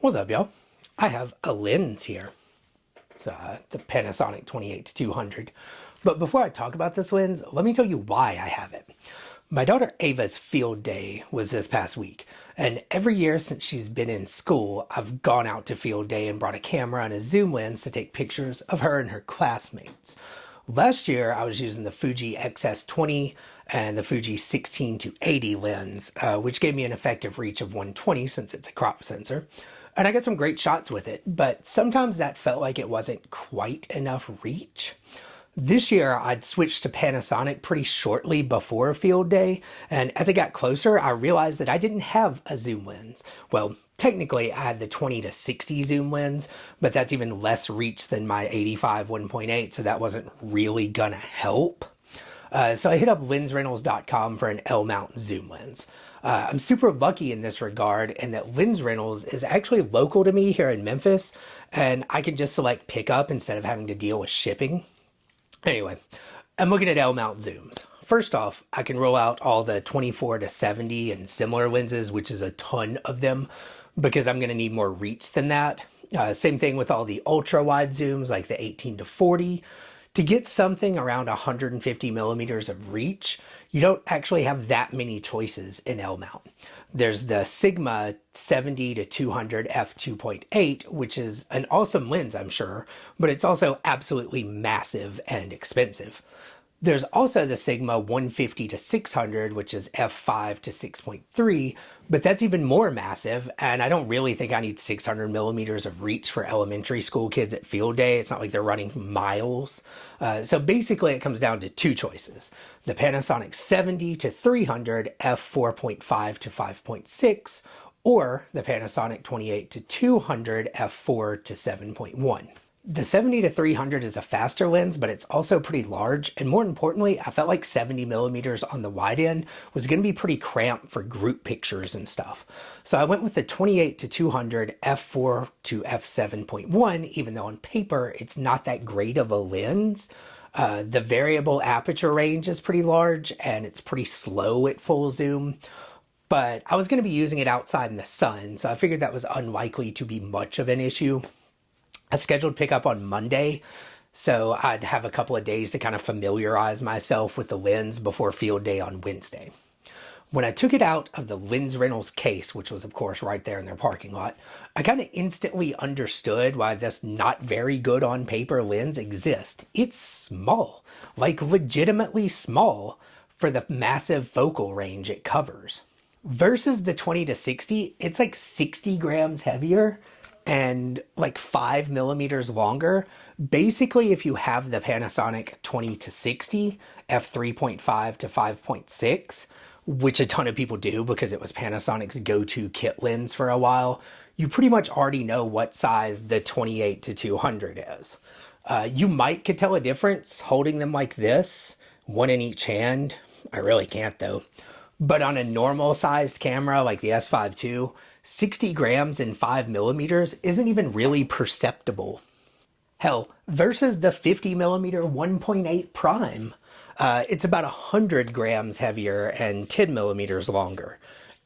What's up, y'all? I have a lens here. It's the Panasonic 28-200. But before I talk about this lens, let me tell you why I have it. My daughter Ava's field day was this past week, and every year since she's been in school, I've gone out to field day and brought a camera and a zoom lens to take pictures of her and her classmates. Last year, I was using the Fuji XS20 and the Fuji 16-80 lens, which gave me an effective reach of 120 since it's a crop sensor. And I got some great shots with it, but sometimes that felt like it wasn't quite enough reach. This year, I'd switched to Panasonic pretty shortly before field day, and as I got closer, I realized that I didn't have a zoom lens. Well, technically, I had the 20-60 zoom lens, but that's even less reach than my 85 1.8, so that wasn't really gonna help. So I hit up lensrentals.com for an L-mount zoom lens. I'm super lucky in this regard, and that Lens Rentals is actually local to me here in Memphis, and I can just select pickup instead of having to deal with shipping. Anyway, I'm looking at L-mount zooms. First off, I can roll out all the 24-70 and similar lenses, which is a ton of them, because I'm going to need more reach than that. Same thing with all the ultra-wide zooms, like the 18-40. To get something around 150 millimeters of reach, you don't actually have that many choices in L-mount. There's the Sigma 70-200 f2.8, which is an awesome lens, I'm sure, but it's also absolutely massive and expensive. There's also the Sigma 150-600, which is f5-6.3, but that's even more massive, and I don't really think I need 600 millimeters of reach for elementary school kids at field day. It's not like they're running miles. So basically it comes down to two choices. The Panasonic 70-300 f4.5-5.6, or the Panasonic 28-200 f4-7.1. The 70-300 is a faster lens, but it's also pretty large, and more importantly, I felt like 70 millimeters on the wide end was going to be pretty cramped for group pictures and stuff. So I went with the 28-200 f4-f7.1, even though on paper it's not that great of a lens. The variable aperture range is pretty large, and it's pretty slow at full zoom. But I was going to be using it outside in the sun, so I figured that was unlikely to be much of an issue. I scheduled pickup on Monday, so I'd have a couple of days to kind of familiarize myself with the lens before field day on Wednesday. When I took it out of the Lens Rentals case, which was of course right there in their parking lot, I kind of instantly understood why this not very good on paper lens exists. It's small, like legitimately small for the massive focal range it covers. Versus the 20-60, it's like 60 grams heavier and like 5 millimeters longer. Basically, if you have the Panasonic 20-60 f3.5-5.6, which a ton of people do because it was Panasonic's go-to kit lens for a while, you pretty much already know what size the 28-200 is. You might could tell a difference holding them like this, one in each hand. I really can't though. But on a normal sized camera like the S5 II, 60 grams and 5 millimeters isn't even really perceptible. Hell, versus the 50 millimeter 1.8 prime, it's about 100 grams heavier and 10 millimeters longer.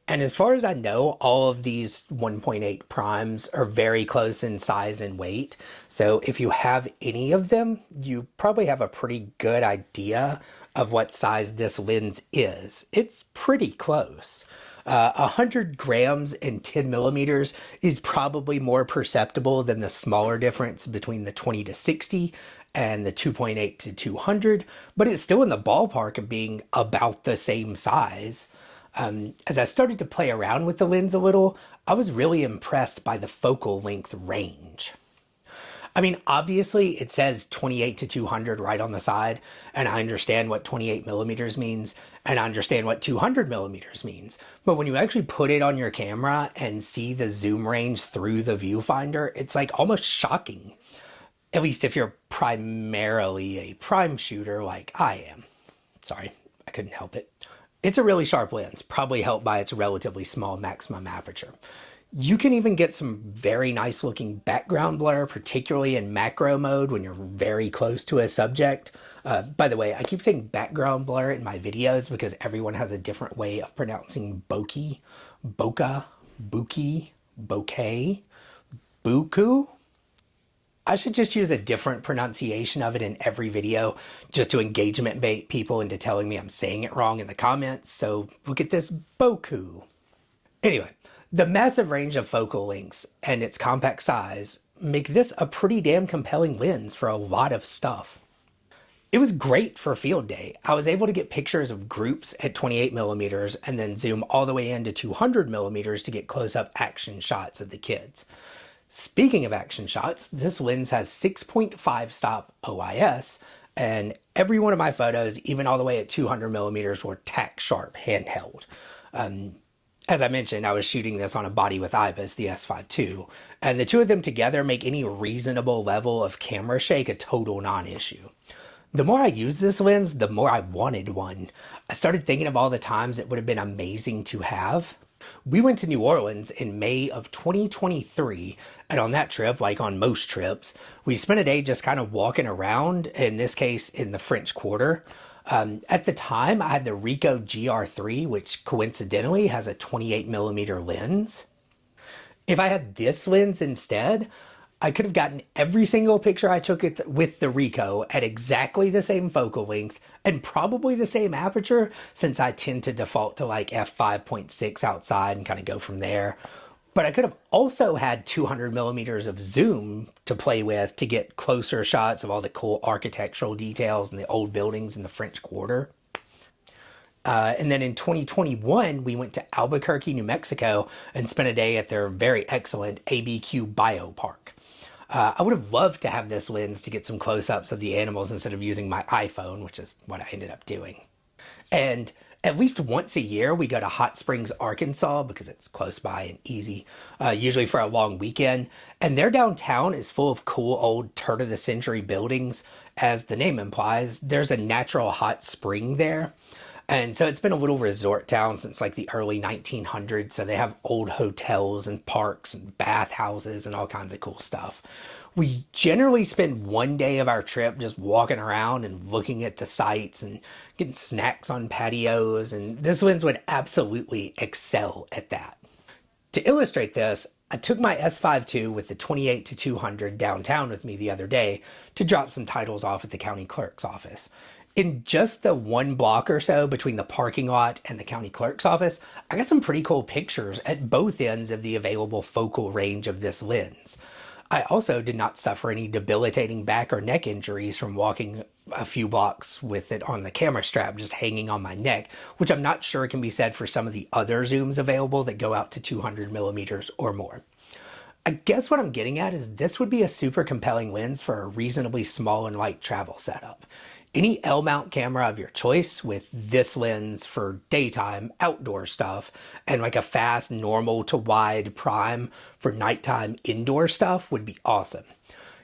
And as far as I know, all of these 1.8 primes are very close in size and weight. So if you have any of them, you probably have a pretty good idea of what size this lens is. It's pretty close. 100 grams and 10 millimeters is probably more perceptible than the smaller difference between the 20-60 and the 2.8-200, but it's still in the ballpark of being about the same size. As I started to play around with the lens a little, I was really impressed by the focal length range. I mean, obviously it says 28-200 right on the side, and I understand what 28 millimeters means, and I understand what 200 millimeters means. But when you actually put it on your camera and see the zoom range through the viewfinder, it's like almost shocking. At least if you're primarily a prime shooter like I am. Sorry, I couldn't help it. It's a really sharp lens, probably helped by its relatively small maximum aperture. You can even get some very nice looking background blur, particularly in macro mode when you're very close to a subject. By the way, I keep saying background blur in my videos because everyone has a different way of pronouncing bokeh, bokeh, buki, bouquet, buku. I should just use a different pronunciation of it in every video just to engagement bait people into telling me I'm saying it wrong in the comments. So look at this boku. Anyway, the massive range of focal lengths and its compact size make this a pretty damn compelling lens for a lot of stuff. It was great for field day. I was able to get pictures of groups at 28 millimeters and then zoom all the way into 200 millimeters to get close-up action shots of the kids. Speaking of action shots, this lens has 6.5 stop OIS, and every one of my photos, even all the way at 200 millimeters, were tack sharp handheld. As I mentioned, I was shooting this on a body with IBIS, the S5 II, and the two of them together make any reasonable level of camera shake a total non-issue. The more I used this lens, the more I wanted one. I started thinking of all the times it would have been amazing to have. We went to New Orleans in May of 2023, and on that trip, like on most trips, we spent a day just kind of walking around, in this case in the French Quarter. At the time, I had the Ricoh GR3, which coincidentally has a 28 millimeter lens. If I had this lens instead, I could have gotten every single picture I took with the Ricoh at exactly the same focal length and probably the same aperture, since I tend to default to like f5.6 outside and kind of go from there. But I could have also had 200 millimeters of zoom to play with to get closer shots of all the cool architectural details and the old buildings in the French Quarter. And then in 2021, we went to Albuquerque, New Mexico, and spent a day at their very excellent ABQ Biopark. I would have loved to have this lens to get some close-ups of the animals instead of using my iPhone, which is what I ended up doing. And at least once a year, we go to Hot Springs, Arkansas, because it's close by and easy, usually for a long weekend. And their downtown is full of cool old turn-of-the-century buildings. As the name implies, there's a natural hot spring there. And so it's been a little resort town since like the early 1900s. So they have old hotels and parks and bathhouses and all kinds of cool stuff. We generally spend one day of our trip just walking around and looking at the sights and getting snacks on patios. And this lens would absolutely excel at that. To illustrate this, I took my S5 II with the 28 to 200 downtown with me the other day to drop some titles off at the county clerk's office. In just the one block or so between the parking lot and the county clerk's office, I got some pretty cool pictures at both ends of the available focal range of this lens. I also did not suffer any debilitating back or neck injuries from walking a few blocks with it on the camera strap just hanging on my neck, which I'm not sure can be said for some of the other zooms available that go out to 200 millimeters or more. I guess what I'm getting at is this would be a super compelling lens for a reasonably small and light travel setup. Any L-mount camera of your choice with this lens for daytime outdoor stuff and like a fast normal to wide prime for nighttime indoor stuff would be awesome.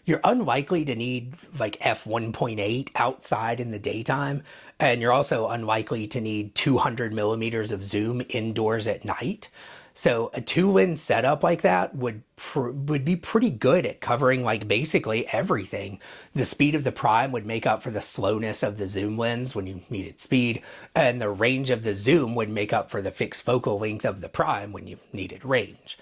You're unlikely to need like f1.8 outside in the daytime, and you're also unlikely to need 200 millimeters of zoom indoors at night. So a two lens setup like that would be pretty good at covering like basically everything. The speed of the prime would make up for the slowness of the zoom lens when you needed speed, and the range of the zoom would make up for the fixed focal length of the prime when you needed range.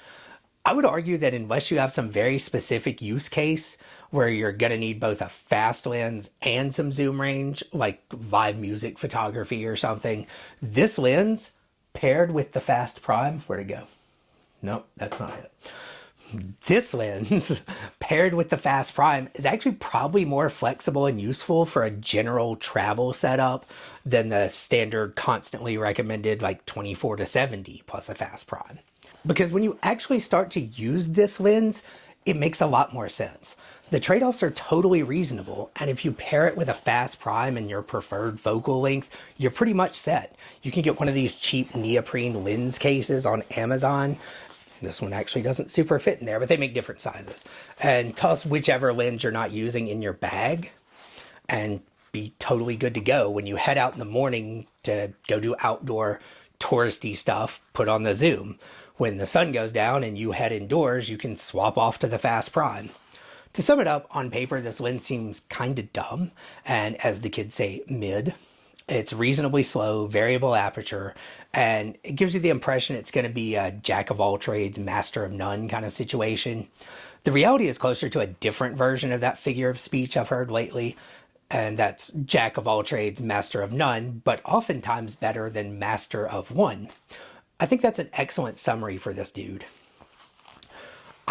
I would argue that unless you have some very specific use case where you're going to need both a fast lens and some zoom range, like live music photography or something, this lens paired with the fast prime, where'd it go? Nope, that's not it. This lens paired with the fast prime is actually probably more flexible and useful for a general travel setup than the standard constantly recommended like 24 to 70 plus a fast prime. Because when you actually start to use this lens, it makes a lot more sense. The trade-offs are totally reasonable, and if you pair it with a fast prime and your preferred focal length, you're pretty much set. You can get one of these cheap neoprene lens cases on Amazon. This one actually doesn't super fit in there, but they make different sizes. And toss whichever lens you're not using in your bag and be totally good to go. When you head out in the morning to go do outdoor touristy stuff, put on the zoom. When the sun goes down and you head indoors, you can swap off to the fast prime. To sum it up, on paper, this lens seems kind of dumb, and as the kids say, mid. It's reasonably slow, variable aperture, and it gives you the impression it's going to be a jack of all trades, master of none kind of situation. The reality is closer to a different version of that figure of speech I've heard lately, and that's jack of all trades, master of none, but oftentimes better than master of one. I think that's an excellent summary for this dude.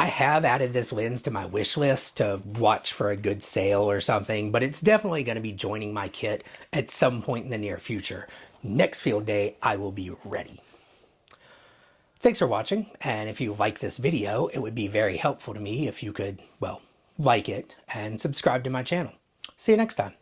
I have added this lens to my wish list to watch for a good sale or something, but it's definitely going to be joining my kit at some point in the near future. Next field day, I will be ready. Thanks for watching, and if you like this video, it would be very helpful to me if you could, well, like it and subscribe to my channel. See you next time.